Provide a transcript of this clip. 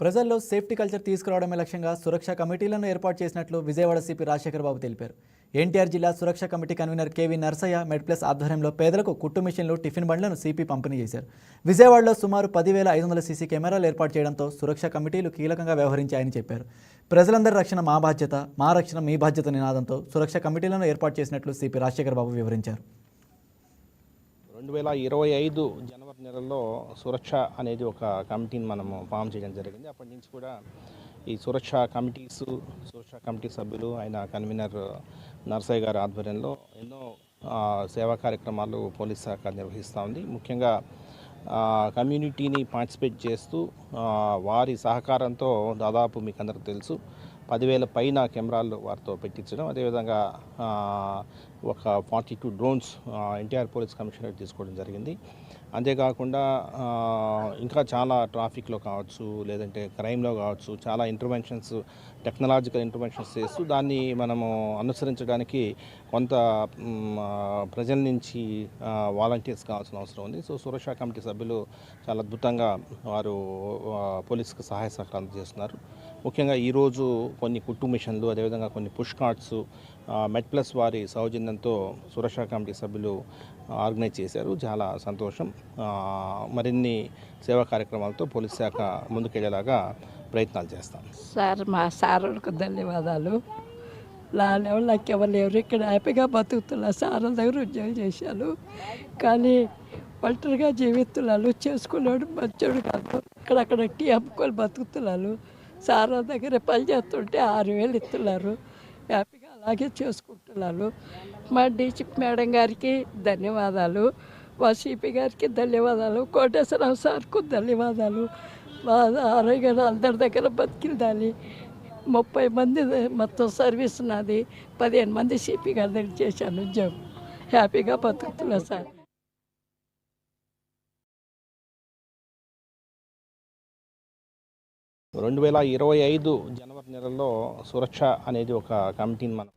ప్రజల్లో safety culture తీసుకురావడమే లక్ష్యంగా సురక్ష కమిటీలను ఏర్పాటు చేసినట్లు విజయవాడ సిపి రాజశేఖర్ బాబు తెలిపారు. ఎన్టీఆర్ జిల్లా సురక్ష committee convener KV Narsaiah MedPlus ఆధ్వర్యంలో పేదలకు కుట్టు మిషన్లు, టిఫిన్ బండ్లను సిపి పంపిణీ చేశారు. విజయవాడలో సుమారు 10,500 సీసీ కెమెరాలు ఏర్పాటు చేయడంతో సురక్ష కమిటీలు కీలకంగా వ్యవహరించాయని చెప్పారు. ప్రజలందరి రక్షణ మా బాధ్యత, మా రక్షణ మీ బాధ్యత నినాదంతో సురక్ష కమిటీలను ఏర్పాటు చేసినట్లు సిపి రాజశేఖర్ బాబు వివరించారు. 2025 జనవరి నెలలో సురక్ష అనేది ఒక కమిటీని మనము ఫామ్ చేయడం జరిగింది. అప్పటి నుంచి కూడా ఈ సురక్ష కమిటీ సభ్యులు ఆయన కన్వీనర్ నర్సయ్య గారి ఆధ్వర్యంలో ఎన్నో సేవా కార్యక్రమాలు పోలీస్ శాఖ నిర్వహిస్తూ ఉంది. ముఖ్యంగా కమ్యూనిటీని పార్టిసిపేట్ చేస్తూ వారి సహకారంతో దాదాపు మీకు అందరికీ తెలుసు 10,000 పైన కెమెరాలు వారితో పెట్టించడం, అదేవిధంగా ఒక 42 డ్రోన్స్ ఎన్టీఆర్ పోలీస్ కమిషనరేట్ తీసుకోవడం జరిగింది. అంతేకాకుండా ఇంకా చాలా ట్రాఫిక్లో కావచ్చు, లేదంటే క్రైమ్లో కావచ్చు, చాలా ఇంటర్వెన్షన్స్, టెక్నాలజికల్ ఇంటర్వెన్షన్స్ చేస్తూ దాన్ని మనము అనుసరించడానికి కొంత ప్రజల నుంచి వాలంటీర్స్ కావాల్సిన అవసరం ఉంది. సో సురక్షా కమిటీ సభ్యులు చాలా అద్భుతంగా వారు పోలీసుకు సహాయ సహకారం చేస్తున్నారు. ముఖ్యంగా ఈరోజు కొన్ని కుట్టు మిషన్లు, అదేవిధంగా కొన్ని పుష్ కార్ట్స్ మెడ్ప్లస్ వారి సౌజన్యంతో సురక్షా కమిటీ సభ్యులు ఆర్గనైజ్ చేశారు. చాలా సంతోషం. మరిన్ని సేవా కార్యక్రమాలతో పోలీస్ శాఖ ముందుకెళ్లేలాగా ప్రయత్నాలు చేస్తాం. సార్, మా సార్లకు ధన్యవాదాలు. నా లెవెల్ నాకు ఎవరు లేరు, ఇక్కడ హ్యాపీగా బతుకుతున్నా. సార్ల దగ్గర ఉద్యోగం చేశాను, కానీ ఒంటరిగా జీవిస్తున్నాను. చేసుకున్నాడు మంచోడు కాదు, అక్కడక్కడ టీ అమ్ముకొని బతుకుతున్నాను. సార్ల దగ్గర పని చేస్తుంటే 6,000 ఇస్తున్నారు. హ్యాపీగా అలాగే చేసుకుంటున్నాను. మా డీసీపీ మేడం గారికి ధన్యవాదాలు, మా సిపి గారికి ధన్యవాదాలు, కోటేశ్వరరావు సార్కు ధన్యవాదాలు. మా ఆరోగ్య అందరి దగ్గర బతికిందాలి. 30 మంది మొత్తం సర్వీస్ నాది, 15 మంది సిపి గారి దగ్గర చేశాను ఉద్యోగం. హ్యాపీగా బతుకుతున్నా సార్. 2025 జనవరి నెలలో సురక్ష అనేది ఒక కమిటీని మనం